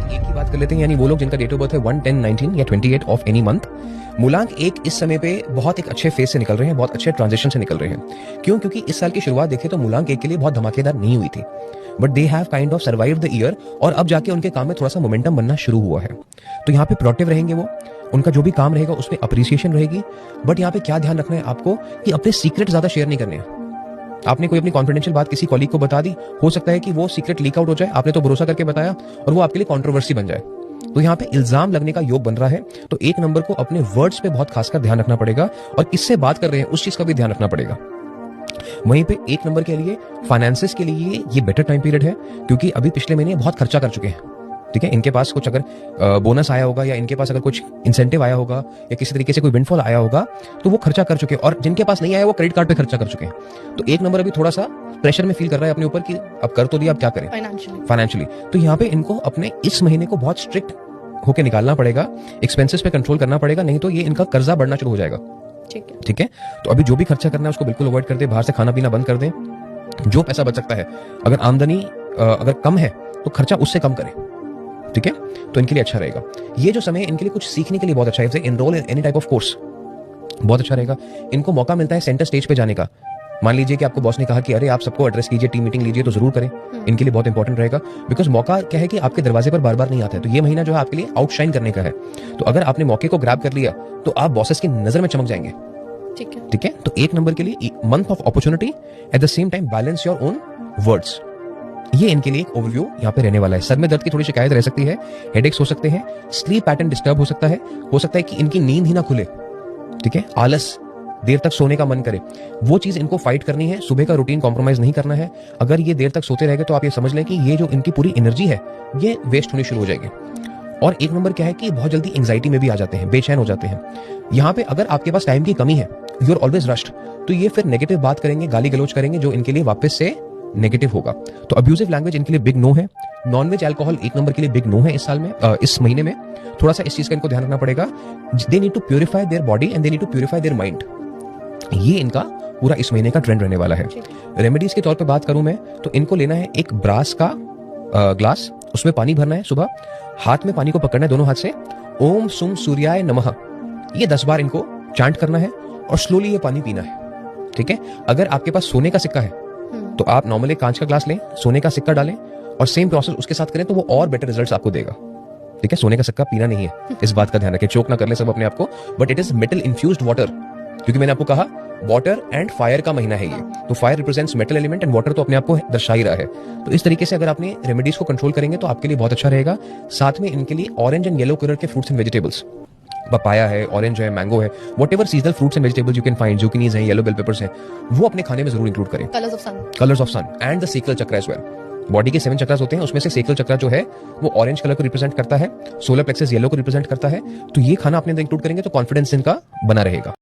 एक की बात कर लेते हैं, यानी वो लोग जिनका डेट ऑफ बर्थ है 1, 10, 19 या 28 ऑफ एनी मंथ। मूलांक एक इस समय पे बहुत एक अच्छे फेज से निकल रहे हैं, बहुत अच्छे ट्रांजिशन से निकल रहे हैं। क्यों? क्योंकि इस साल की शुरुआत देखें तो मूलांक एक के लिए बहुत धमाकेदार नहीं हुई थी, but they have kind of survived the year, और अब जाके उनके काम में थोड़ा सा मोमेंटम बनना शुरू हुआ है। तो यहाँ पे प्रोडक्टिव रहेंगे वो, उनका जो भी काम रहेगा उसमें अप्रिसिएशन रहेगी। बट यहाँ पे क्या ध्यान रखना है आपको कि अपने सीक्रेट ज्यादा शेयर नहीं करने हैं। आपने कोई अपनी कॉन्फिडेंशियल बात किसी कॉलीग को बता दी, हो सकता है कि वो सीक्रेट लीक आउट हो जाए, आपने तो भरोसा करके बताया और वो आपके लिए कंट्रोवर्सी बन जाए। तो यहाँ पे इल्जाम लगने का योग बन रहा है। तो एक नंबर को अपने वर्ड्स पे बहुत खासकर ध्यान रखना पड़ेगा, और किससे बात कर रहे हैं उस चीज का भी ध्यान रखना पड़ेगा। वहीं पे एक नंबर के लिए फाइनेंसेस के लिए ये बेटर टाइम पीरियड है, क्योंकि अभी पिछले महीने बहुत खर्चा कर चुके हैं। ठीक है, इनके पास कुछ अगर बोनस आया होगा, या इनके पास अगर कुछ इंसेंटिव आया होगा, या किसी तरीके से कोई विंडफॉल आया होगा, तो वो खर्चा कर चुके हैं। और जिनके पास नहीं आया वो क्रेडिट कार्ड पे खर्चा कर चुके हैं। तो एक नंबर अभी थोड़ा सा प्रेशर में फील कर रहा है अपने ऊपर कि अब कर तो दिया, अब क्या करें फाइनेंशियली। तो यहाँ पे इनको अपने इस महीने को बहुत स्ट्रिक्ट होकर निकालना पड़ेगा, एक्सपेंसेस पे कंट्रोल करना पड़ेगा, नहीं तो ये इनका कर्जा बढ़ना शुरू हो जाएगा। ठीक है, तो अभी जो भी खर्चा करना है उसको बिल्कुल अवॉइड कर दे, बाहर से खाना पीना बंद कर दे। जो पैसा बच सकता है, अगर आमदनी अगर कम है तो खर्चा उससे कम करें। ठीक है, तो इनके लिए अच्छा रहेगा। ये जो समय इनके लिए कुछ सीखने के लिए बहुत अच्छा है, जैसे enrol in any type of course, बहुत अच्छा रहेगा। इनको मौका मिलता है सेंटर स्टेज पे जाने का। मान लीजिए कि आपको बॉस ने कहा कि अरे आप सबको एड्रेस कीजिए, टीम मीटिंग लीजिए, तो जरूर करें। इनके लिए बहुत इंपॉर्टेंट रहेगा, बिकॉज मौका क्या है कि आपके दरवाजे पर बार बार नहीं आता है। तो ये महीना जो है आपके लिए आउटशाइन करने का है। तो अगर आपने मौके को ग्रैब कर लिया तो आप बॉसेस की नजर में चमक जाएंगे। ठीक है, तो एक नंबर के लिए month of opportunity, at the same time balance your own words. ये इनके लिए एक ओवरव्यू यहाँ पे रहने वाला है। सर में दर्द की थोड़ी शिकायत रह सकती है, हेडेक्स हो सकते हैं, स्लीप पैटर्न डिस्टर्ब हो सकता है कि इनकी नींद ही ना खुले। ठीक है, आलस, देर तक सोने का मन करे, वो चीज इनको फाइट करनी है। सुबह का रूटीन कॉम्प्रोमाइज नहीं करना है। अगर ये देर तक सोते रहेंगे तो आप ये समझ लें कि ये जो इनकी पूरी एनर्जी है ये वेस्ट होनी शुरू हो जाएगी। और एक नंबर क्या है कि बहुत जल्दी एंग्जाइटी में भी आ जाते हैं, बेचैन हो जाते हैं। यहाँ पे अगर आपके पास टाइम की कमी है, यू आर ऑलवेज रश्ड, तो ये फिर नेगेटिव बात करेंगे, गाली गलौज करेंगे, जो इनके लिए वापस से नेगेटिव होगा। तो अब्यूजिव लैंग्वेज इनके लिए बिग नो है। नॉनवेज अल्कोहल एक नंबर के लिए बिग नो है इस साल में, इस महीने में। थोड़ा सा इस चीज का इनको ध्यान रखना पड़ेगा। They need to purify their body and they need to purify their mind. ये इनका पूरा इस महीने का ट्रेंड रहने वाला है। रेमेडीज के तौर पे बात करूं मैं तो इनको लेना है एक ब्रास का ग्लास, उसमें पानी भरना है। सुबह हाथ में पानी को पकड़ना है दोनों हाथ से, ओम सुम सूर्याय नमः, ये 10 बार इनको चांट करना है और स्लोली ये पानी पीना है। ठीक है, अगर आपके पास सोने का सिक्का है तो आप नॉर्मली कांच का ग्लास लें, सोने का सिक्का डालें और सेम प्रोसेस उसके साथ करें, तो वो और बेटर रिजल्ट्स आपको देगा। ठीक है, सोने का सिक्का पीना नहीं है, इस बात का ध्यान रखें, चोक ना कर ले सब अपने आप को। But it is metal infused water, क्योंकि मैंने आपको कहा वाटर एंड फायर का महीना है ये। तो fire represents metal element and water तो अपने आप को दर्शा ही रहा है। तो इस तरीके से अगर आपने रेमेडीज को कंट्रोल करेंगे तो आपके लिए बहुत अच्छा रहेगा। साथ में इनके लिए ऑरेंज एंड येलो कलर के फ्रूट्स एंड वेजिटेबल्स, पपाया है, ऑरेंज है, मैंगो है, whatever seasonal fruits and vegetables you can find, zucchinis हैं, येलो बेल पेपर्स हैं, वो अपने खाने में जरूर इंक्लूड करें। Colours of sun and the sacral chakra as well. Body के 7 चक्रास होते हैं, उसमें से सेक्रल चक्र जो है वो ऑरेंज कलर को रिप्रेजेंट करता है, सोलर प्लेक्सस येलो को रिप्रेजेंट करता है। तो ये खाना अपने अंदर इंक्लूड करेंगे तो कॉन्फिडेंस इनका बना रहेगा।